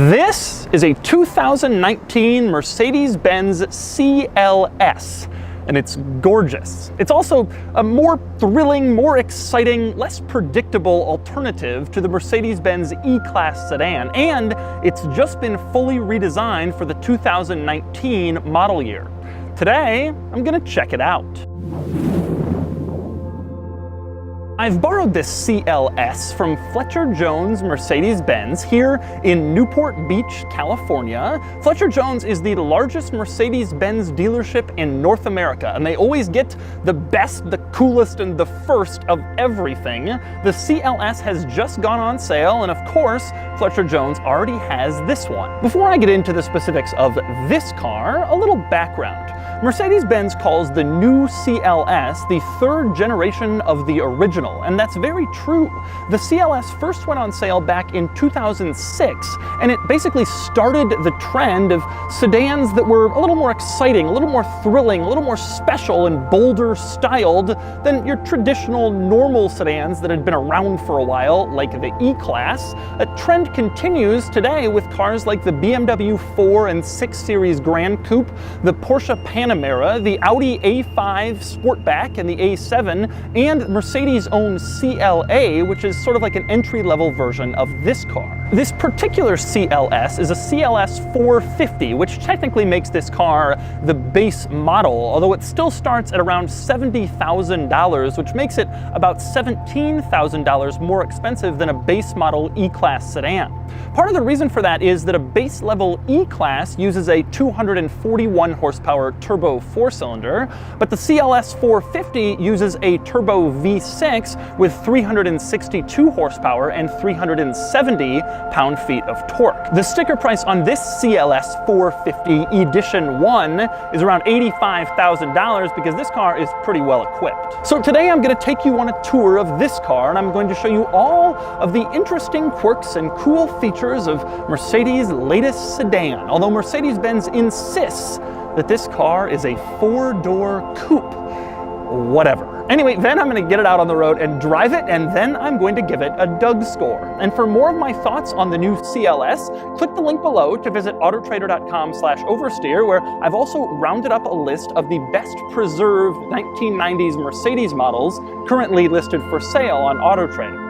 This is a 2019 Mercedes-Benz CLS, and it's gorgeous. It's also a more thrilling, more exciting, less predictable alternative to the Mercedes-Benz E-Class sedan, and it's just been fully redesigned for the 2019 model year. Today, I'm gonna check it out. I've borrowed this CLS from Fletcher Jones Mercedes-Benz here in Newport Beach, California. Fletcher Jones is the largest Mercedes-Benz dealership in North America, and they always get the best, the coolest, and the first of everything. The CLS has just gone on sale, and of course, Fletcher Jones already has this one. Before I get into the specifics of this car, a little background. Mercedes-Benz calls the new CLS the third generation of the original, and that's very true. The CLS first went on sale back in 2006, and it basically started the trend of sedans that were a little more exciting, a little more thrilling, a little more special and bolder styled than your traditional normal sedans that had been around for a while, like the E-Class. A trend continues today with cars like the BMW 4 and 6 Series Grand Coupe, the Porsche Panamera, the Audi A5 Sportback and the A7, and Mercedes' own CLA, which is sort of like an entry-level version of this car. This particular CLS is a CLS 450, which technically makes this car the base model, although it still starts at around $70,000, which makes it about $17,000 more expensive than a base model E-Class sedan. Part of the reason for that is that a base level E-Class uses a 241 horsepower turbo 4-cylinder, but the CLS 450 uses a turbo V6 with 362 horsepower and 370 pound-feet of torque. The sticker price on this CLS 450 Edition 1 is around $85,000 because this car is pretty well equipped. So today I'm going to take you on a tour of this car, and I'm going to show you all of the interesting quirks and cool features of Mercedes' latest sedan, although Mercedes-Benz insists that this car is a 4-door coupe. Whatever. Anyway, then I'm going to get it out on the road and drive it, and then I'm going to give it a Doug score. And for more of my thoughts on the new CLS, click the link below to visit autotrader.com/oversteer, where I've also rounded up a list of the best preserved 1990s Mercedes models currently listed for sale on AutoTrader.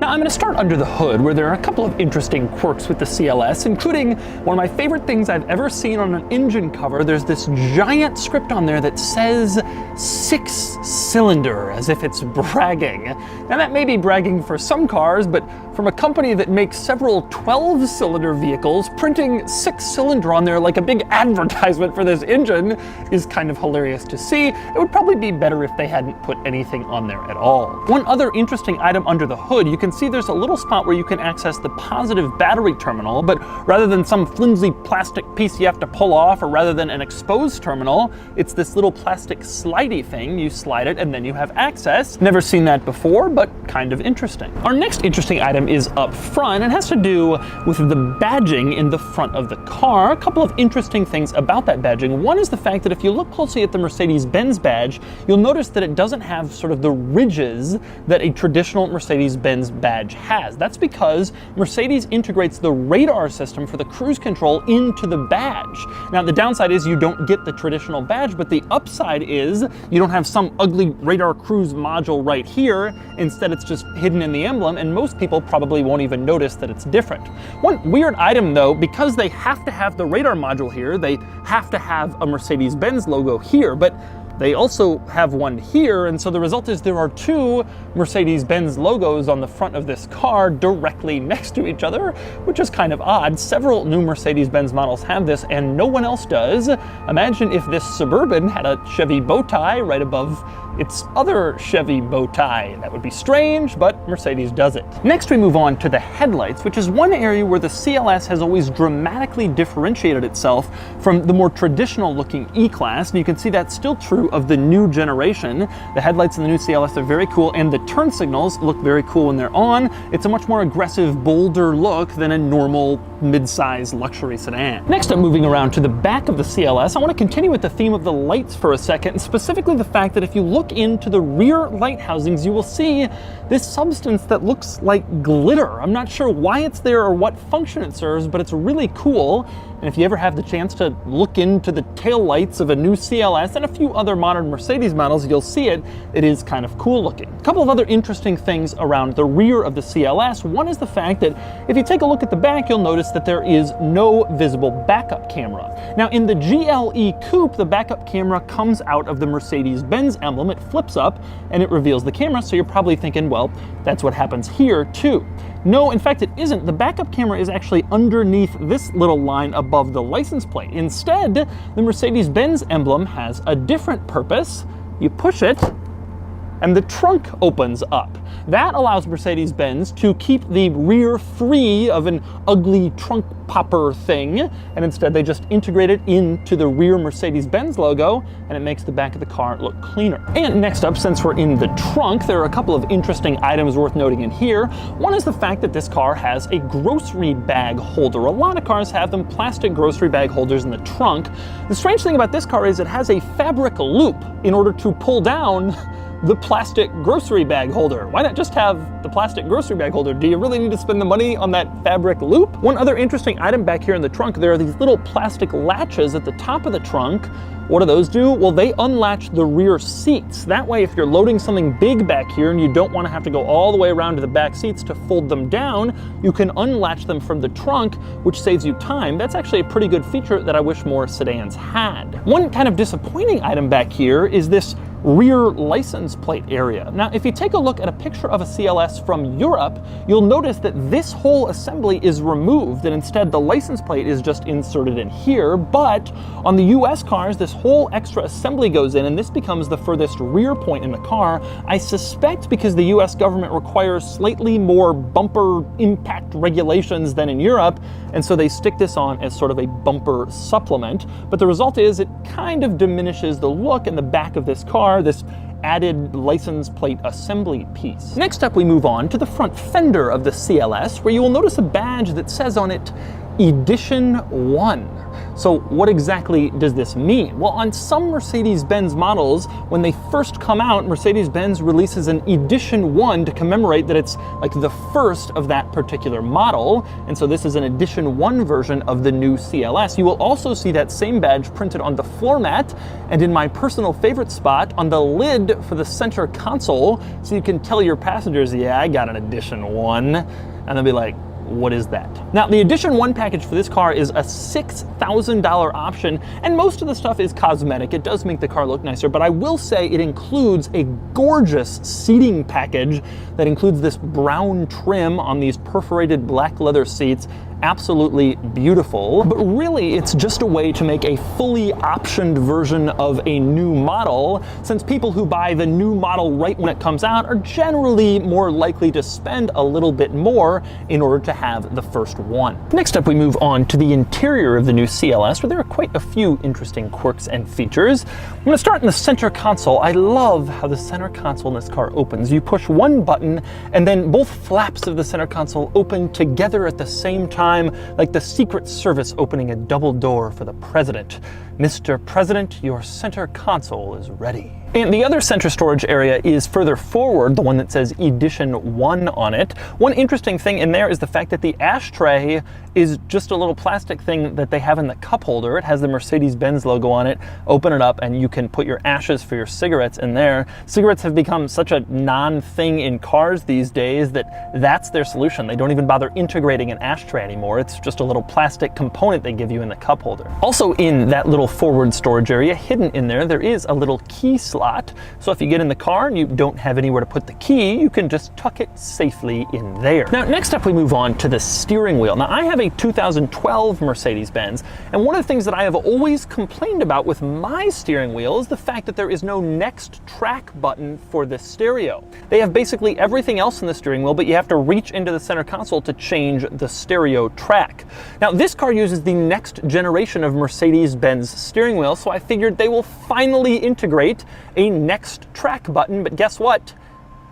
Now I'm going to start under the hood, where there are a couple of interesting quirks with the CLS, including one of my favorite things I've ever seen on an engine cover. There's this giant script on there that says 6-cylinder, as if it's bragging. Now that may be bragging for some cars, but from a company that makes several 12-cylinder vehicles, printing 6-cylinder on there like a big advertisement for this engine is kind of hilarious to see. It would probably be better if they hadn't put anything on there at all. One other interesting item under the hood, you can see there's a little spot where you can access the positive battery terminal, but rather than some flimsy plastic piece you have to pull off, or rather than an exposed terminal, it's this little plastic slidey thing. You slide it and then you have access. Never seen that before, but kind of interesting. Our next interesting item is up front and has to do with the badging in the front of the car. A couple of interesting things about that badging. One is the fact that if you look closely at the Mercedes-Benz badge, you'll notice that it doesn't have sort of the ridges that a traditional Mercedes-Benz badge has. That's because Mercedes integrates the radar system for the cruise control into the badge. Now the downside is you don't get the traditional badge, but the upside is you don't have some ugly radar cruise module right here. Instead it's just hidden in the emblem, and most people probably won't even notice that it's different. One weird item though, because they have to have the radar module here, they have to have a Mercedes-Benz logo here, but they also have one here, and so the result is there are two Mercedes-Benz logos on the front of this car directly next to each other, which is kind of odd. Several new Mercedes-Benz models have this, and no one else does. Imagine if this Suburban had a Chevy bow tie right above its other Chevy bow tie. That would be strange, but Mercedes does it. Next we move on to the headlights, which is one area where the CLS has always dramatically differentiated itself from the more traditional looking E-Class, and you can see that's still true true of the new generation. The headlights in the new CLS are very cool, and the turn signals look very cool when they're on. It's a much more aggressive, bolder look than a normal mid-size luxury sedan. Next up, moving around to the back of the CLS, I want to continue with the theme of the lights for a second, and specifically the fact that if you look into the rear light housings, you will see this substance that looks like glitter. I'm not sure why it's there or what function it serves, but it's really cool. And if you ever have the chance to look into the tail lights of a new CLS and a few other modern Mercedes models, you'll see it. It is kind of cool looking. A couple of other interesting things around the rear of the CLS. One is the fact that if you take a look at the back, you'll notice that there is no visible backup camera. Now in the GLE Coupe, the backup camera comes out of the Mercedes-Benz emblem. It flips up and it reveals the camera, so you're probably thinking, well, that's what happens here too. No, in fact, it isn't. The backup camera is actually underneath this little line above the license plate. Instead, the Mercedes-Benz emblem has a different purpose. You push it, and the trunk opens up. That allows Mercedes-Benz to keep the rear free of an ugly trunk popper thing, and instead they just integrate it into the rear Mercedes-Benz logo, and it makes the back of the car look cleaner. And next up, since we're in the trunk, there are a couple of interesting items worth noting in here. One is the fact that this car has a grocery bag holder. A lot of cars have them, plastic grocery bag holders in the trunk. The strange thing about this car is it has a fabric loop in order to pull down the plastic grocery bag holder. Why not just have the plastic grocery bag holder? Do you really need to spend the money on that fabric loop? One other interesting item back here in the trunk, there are these little plastic latches at the top of the trunk. What do those do? Well, they unlatch the rear seats. That way, if you're loading something big back here and you don't want to have to go all the way around to the back seats to fold them down, you can unlatch them from the trunk, which saves you time. That's actually a pretty good feature that I wish more sedans had. One kind of disappointing item back here is this rear license plate area. Now, if you take a look at a picture of a CLS from Europe, you'll notice that this whole assembly is removed, and instead the license plate is just inserted in here. But on the US cars, this whole extra assembly goes in, and this becomes the furthest rear point in the car. I suspect because the US government requires slightly more bumper impact regulations than in Europe, and so they stick this on as sort of a bumper supplement. But the result is it kind of diminishes the look in the back of this car, this added license plate assembly piece. Next up, we move on to the front fender of the CLS, where you will notice a badge that says on it, Edition 1. So what exactly does this mean? Well, on some Mercedes-Benz models, when they first come out, Mercedes-Benz releases an Edition 1 to commemorate that it's like the first of that particular model. And so this is an Edition 1 version of the new CLS. You will also see that same badge printed on the floor mat and in my personal favorite spot on the lid for the center console, so you can tell your passengers, yeah, I got an Edition 1. And they'll be like, what is that? Now, the Edition 1 package for this car is a $6,000 option, and most of the stuff is cosmetic. It does make the car look nicer, but I will say it includes a gorgeous seating package that includes this brown trim on these perforated black leather seats. Absolutely beautiful, but really it's just a way to make a fully optioned version of a new model, since people who buy the new model right when it comes out are generally more likely to spend a little bit more in order to have the first one. Next up, we move on to the interior of the new CLS, where there are quite a few interesting quirks and features. I'm going to start in the center console. I love how the center console in this car opens. You push one button and then both flaps of the center console open together at the same time, like the Secret Service opening a double door for the president. Mr. President, your center console is ready. And the other center storage area is further forward, the one that says Edition 1 on it. One interesting thing in there is the fact that the ashtray is just a little plastic thing that they have in the cup holder. It has the Mercedes-Benz logo on it. Open it up and you can put your ashes for your cigarettes in there. Cigarettes have become such a non-thing in cars these days that that's their solution. They don't even bother integrating an ashtray anymore. It's just a little plastic component they give you in the cup holder. Also in that little forward storage area, hidden in there, there is a little key slot slot. So if you get in the car and you don't have anywhere to put the key, you can just tuck it safely in there. Now, next up we move on to the steering wheel. Now, I have a 2012 Mercedes-Benz, and one of the things that I have always complained about with my steering wheel is the fact that there is no next track button for the stereo. They have basically everything else in the steering wheel, but you have to reach into the center console to change the stereo track. Now, this car uses the next generation of Mercedes-Benz steering wheel, so I figured they will finally integrate a next track button, but guess what?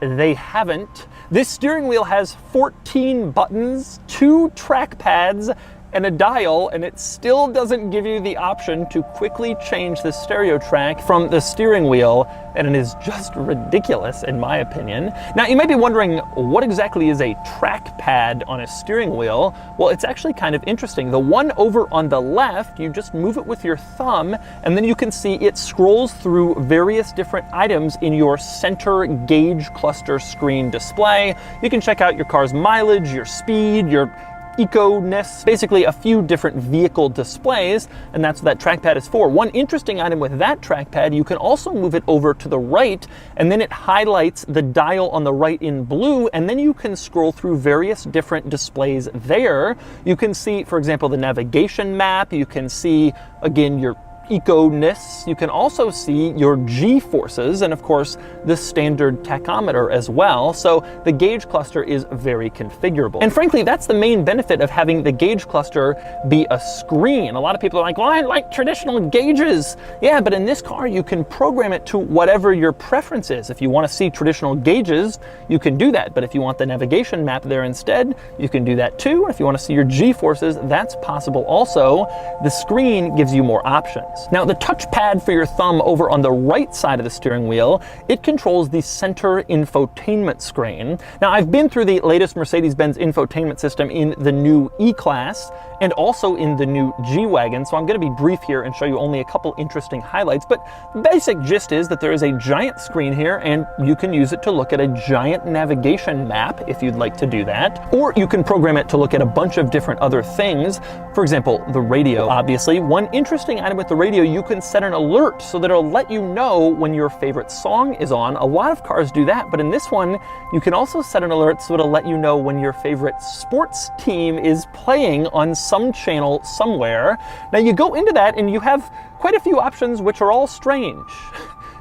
They haven't. This steering wheel has 14 buttons, 2 track pads, and a dial, and it still doesn't give you the option to quickly change the stereo track from the steering wheel, and it is just ridiculous in my opinion. Now, you may be wondering, what exactly is a track pad on a steering wheel? Well, it's actually kind of interesting. The one over on the left, you just move it with your thumb, and then you can see it scrolls through various different items in your center gauge cluster screen display. You can check out your car's mileage, your speed, your eco-ness, basically a few different vehicle displays, and that's what that trackpad is for. One interesting item with that trackpad, you can also move it over to the right, and then it highlights the dial on the right in blue, and then you can scroll through various different displays there. You can see, for example, the navigation map. You can see, again, your eco-ness. You can also see your G-forces and of course the standard tachometer as well. So the gauge cluster is very configurable. And frankly, that's the main benefit of having the gauge cluster be a screen. A lot of people are like, well, I like traditional gauges. Yeah, but in this car, you can program it to whatever your preference is. If you want to see traditional gauges, you can do that. But if you want the navigation map there instead, you can do that too. And if you want to see your G-forces, that's possible also. The screen gives you more options. Now, the touchpad for your thumb over on the right side of the steering wheel, it controls the center infotainment screen. Now, I've been through the latest Mercedes-Benz infotainment system in the new E-Class and also in the new G-Wagon, so I'm going to be brief here and show you only a couple interesting highlights, but the basic gist is that there is a giant screen here and you can use it to look at a giant navigation map if you'd like to do that, or you can program it to look at a bunch of different other things. For example, the radio, obviously. One interesting item with the radio, you can set an alert so that it'll let you know when your favorite song is on. A lot of cars do that, but in this one, you can also set an alert so it'll let you know when your favorite sports team is playing on some channel somewhere. Now you go into that and you have quite a few options which are all strange.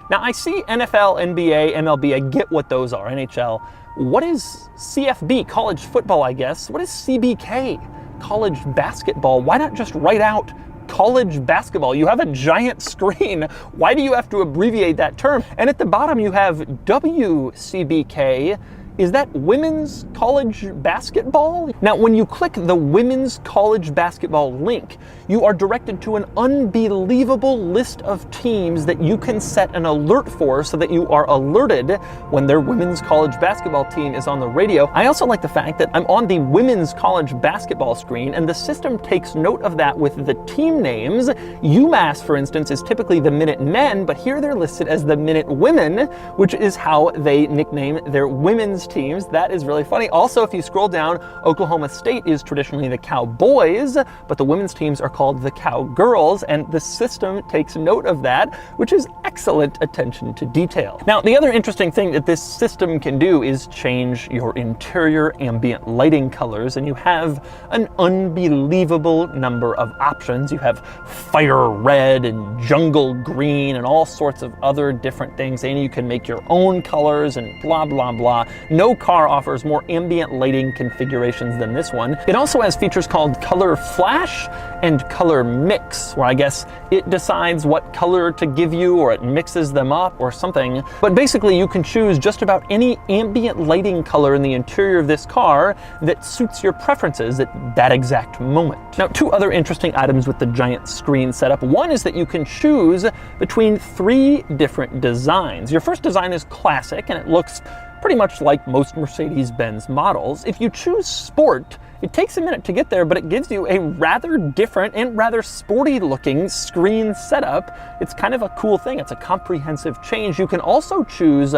Now I see NFL, NBA, MLB, I get what those are, NHL. What is CFB? College football, I guess. What is CBK? College basketball. Why not just write out college basketball? You have a giant screen. Why do you have to abbreviate that term? And at the bottom you have WCBK. Is that women's college basketball? Now, when you click the women's college basketball link, you are directed to an unbelievable list of teams that you can set an alert for so that you are alerted when their women's college basketball team is on the radio. I also like the fact that I'm on the women's college basketball screen and the system takes note of that with the team names. UMass, for instance, is typically the Minute Men, but here they're listed as the Minute Women, which is how they nickname their women's teams. That is really funny. Also, if you scroll down, Oklahoma State is traditionally the Cowboys, but the women's teams are called the Cowgirls, and the system takes note of that, which is excellent attention to detail. Now, the other interesting thing that this system can do is change your interior ambient lighting colors, and you have an unbelievable number of options. You have fire red and jungle green and all sorts of other different things, and you can make your own colors and blah, blah, blah. No car offers more ambient lighting configurations than this one. It also has features called color flash and color mix, where I guess it decides what color to give you or it mixes them up or something. But basically you can choose just about any ambient lighting color in the interior of this car that suits your preferences at that exact moment. Now, two other interesting items with the giant screen setup. One is that you can choose between 3 different designs. Your first design is classic and it looks pretty much like most Mercedes-Benz models. If you choose Sport, it takes a minute to get there, but it gives you a rather different and rather sporty looking screen setup. It's kind of a cool thing. It's a comprehensive change. You can also choose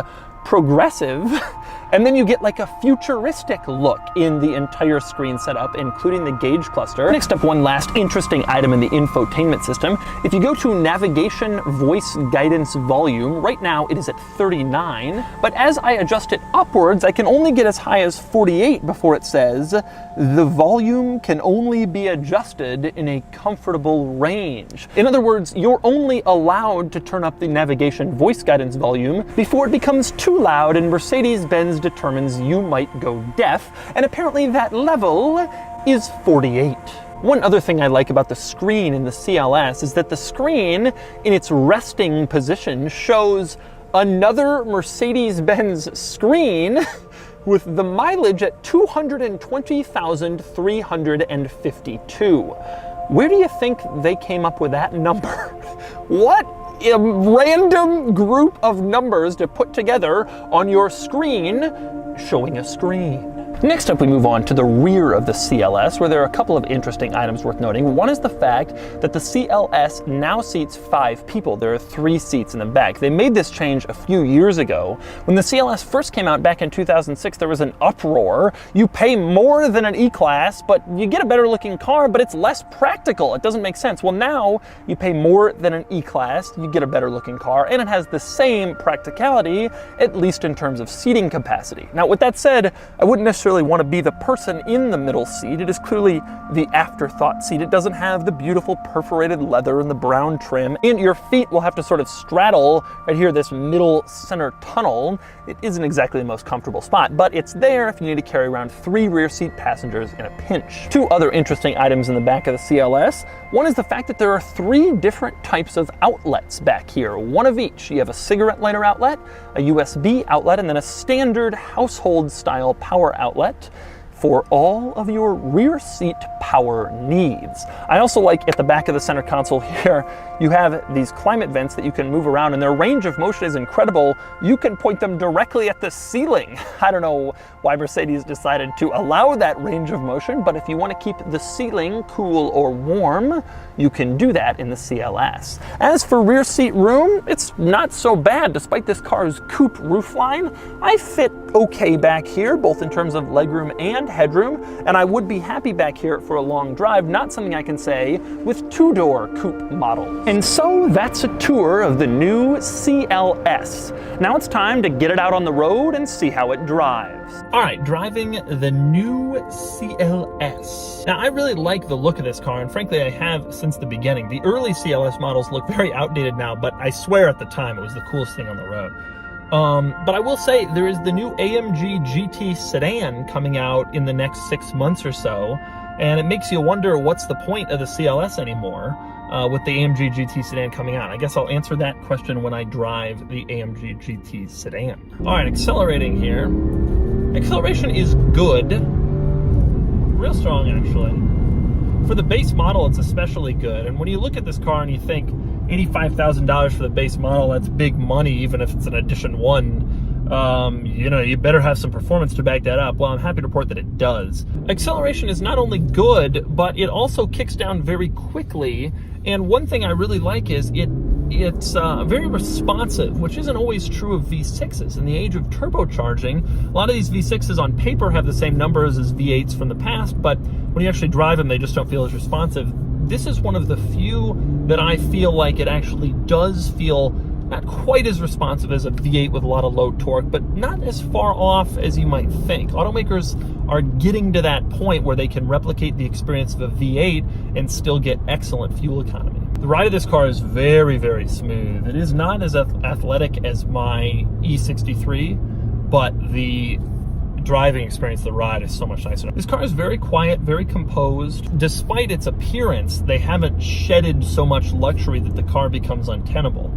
Progressive, And then you get like a futuristic look in the entire screen setup, including the gauge cluster. Next up, one last interesting item in the infotainment system. If you go to navigation voice guidance volume, right now it is at 39, but as I adjust it upwards, I can only get as high as 48 before it says, the volume can only be adjusted in a comfortable range. In other words, you're only allowed to turn up the navigation voice guidance volume before it becomes too loud and Mercedes-Benz determines you might go deaf, and apparently that level is 48. One other thing I like about the screen in the CLS is that the screen in its resting position shows another Mercedes-Benz screen with the mileage at 220,352. Where do you think they came up with that number? What a random group of numbers to put together on your screen showing a screen. Next up, we move on to the rear of the CLS, where there are a couple of interesting items worth noting. One is the fact that the CLS now seats 5 people. There are 3 seats in the back. They made this change a few years ago. When the CLS first came out back in 2006, there was an uproar. You pay more than an E-Class, but you get a better looking car, but it's less practical. It doesn't make sense. Well, now you pay more than an E-Class, you get a better looking car, and it has the same practicality, at least in terms of seating capacity. Now, with that said, I wouldn't necessarily want to be the person in the middle seat. It is clearly the afterthought seat. It doesn't have the beautiful perforated leather and the brown trim, and your feet will have to sort of straddle right here, this middle center tunnel. It isn't exactly the most comfortable spot, but it's there if you need to carry around 3 rear seat passengers in a pinch. 2 other interesting items in the back of the CLS. One is the fact that there are 3 different types of outlets back here, one of each. You have a cigarette lighter outlet, a USB outlet, and then a standard household style power outlet for all of your rear seat power needs. I also like at the back of the center console here, you have these climate vents that you can move around, and their range of motion is incredible. You can point them directly at the ceiling. I don't know why Mercedes decided to allow that range of motion, but if you want to keep the ceiling cool or warm, you can do that in the CLS. As for rear seat room, it's not so bad. Despite this car's coupe roofline, I fit okay back here, both in terms of legroom and headroom, and I would be happy back here for a long drive, not something I can say with 2-door coupe models. And so that's a tour of the new CLS. Now it's time to get it out on the road and see how it drives. All right, driving the new CLS. Now I really like the look of this car, and frankly I have since the beginning. The early CLS models look very outdated now, but I swear at the time it was the coolest thing on the road. But I will say there is the new AMG GT sedan coming out in the next 6 months or so, and it makes you wonder what's the point of the CLS anymore with the AMG GT sedan coming out. I guess I'll answer that question when I drive the AMG GT sedan. All right, accelerating here. Acceleration is good, real strong actually. For the base model, it's especially good, and when you look at this car and you think $85,000 for the base model, that's big money, even if it's an Edition 1. You know, you better have some performance to back that up. Well, I'm happy to report that it does. Acceleration is not only good, but it also kicks down very quickly. And one thing I really like is it's very responsive, which isn't always true of V6s. In the age of turbocharging, a lot of these V6s on paper have the same numbers as V8s from the past, but when you actually drive them, they just don't feel as responsive. This is one of the few that I feel like it actually does feel not quite as responsive as a V8 with a lot of low torque, but not as far off as you might think. Automakers are getting to that point where they can replicate the experience of a V8 and still get excellent fuel economy. The ride of this car is very, very smooth. It is not as athletic as my E63, but the driving experience, the ride, is so much nicer. This car is very quiet, very composed. Despite its appearance, they haven't shedded so much luxury that the car becomes untenable.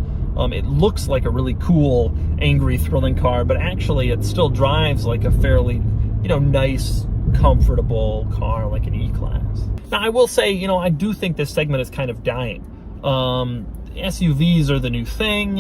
It looks like a really cool, angry, thrilling car, but actually it still drives like a fairly, nice, comfortable car like an E-Class. Now, I will say, I do think this segment is kind of dying. SUVs are the new thing.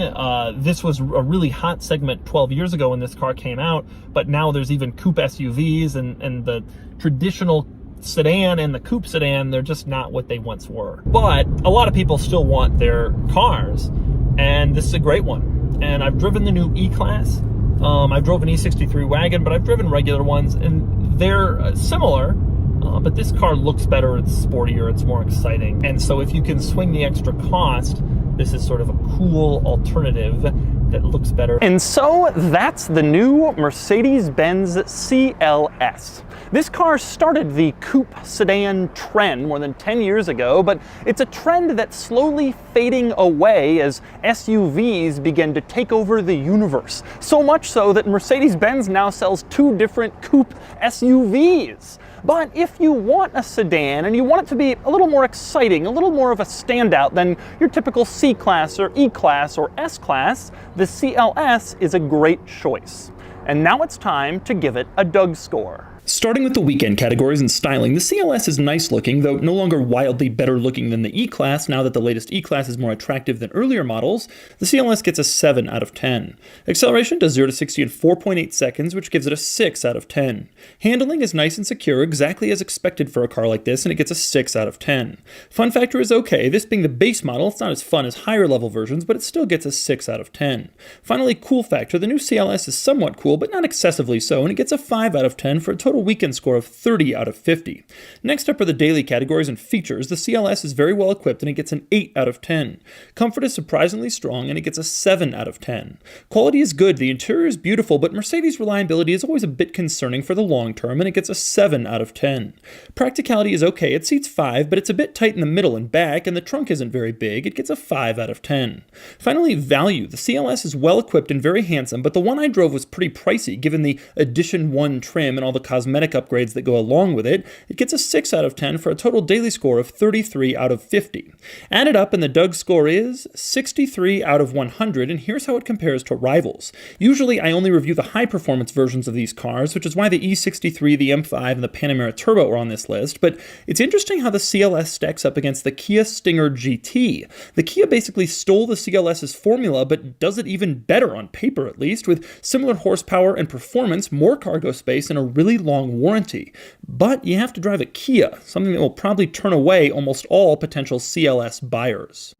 This was a really hot segment 12 years ago when this car came out, but now there's even coupe SUVs, and the traditional sedan and the coupe sedan, they're just not what they once were. But a lot of people still want their cars, and this is a great one. And I've driven the new E-Class. I drove an E63 wagon, but I've driven regular ones, and they're similar, but this car looks better, it's sportier, it's more exciting. And so if you can swing the extra cost, this is sort of a cool alternative that looks better. And so that's the new Mercedes-Benz CLS. This car started the coupe sedan trend more than 10 years ago, but it's a trend that's slowly fading away as SUVs begin to take over the universe. So much so that Mercedes-Benz now sells 2 different coupe SUVs. But if you want a sedan and you want it to be a little more exciting, a little more of a standout than your typical C-Class or E-Class or S-Class, the CLS is a great choice. And now it's time to give it a Doug score. Starting with the weekend categories and styling, the CLS is nice looking, though no longer wildly better looking than the E-Class. Now that the latest E-Class is more attractive than earlier models, the CLS gets a 7 out of 10. Acceleration does 0 to 60 in 4.8 seconds, which gives it a 6 out of 10. Handling is nice and secure, exactly as expected for a car like this, and it gets a 6 out of 10. Fun factor is okay. This being the base model, it's not as fun as higher level versions, but it still gets a 6 out of 10. Finally, cool factor. The new CLS is somewhat cool, but not excessively so, and it gets a 5 out of 10 for a total weekend score of 30 out of 50. Next up are the daily categories and features. The CLS is very well equipped and it gets an 8 out of 10. Comfort is surprisingly strong and it gets a 7 out of 10. Quality is good, the interior is beautiful, but Mercedes reliability is always a bit concerning for the long term and it gets a 7 out of 10. Practicality is okay, it seats 5, but it's a bit tight in the middle and back and the trunk isn't very big, it gets a 5 out of 10. Finally, value. The CLS is well equipped and very handsome, but the one I drove was pretty pricey given the Edition 1 trim and all the cosmetic upgrades that go along with it. It gets a 6 out of 10 for a total daily score of 33 out of 50. Added up and the Doug score is 63 out of 100, and here's how it compares to rivals. Usually I only review the high performance versions of these cars, which is why the E63, the M5, and the Panamera Turbo are on this list, but it's interesting how the CLS stacks up against the Kia Stinger GT. The Kia basically stole the CLS's formula, but does it even better on paper at least, with similar horsepower and performance, more cargo space, and a really long warranty. But you have to drive a Kia, something that will probably turn away almost all potential CLS buyers.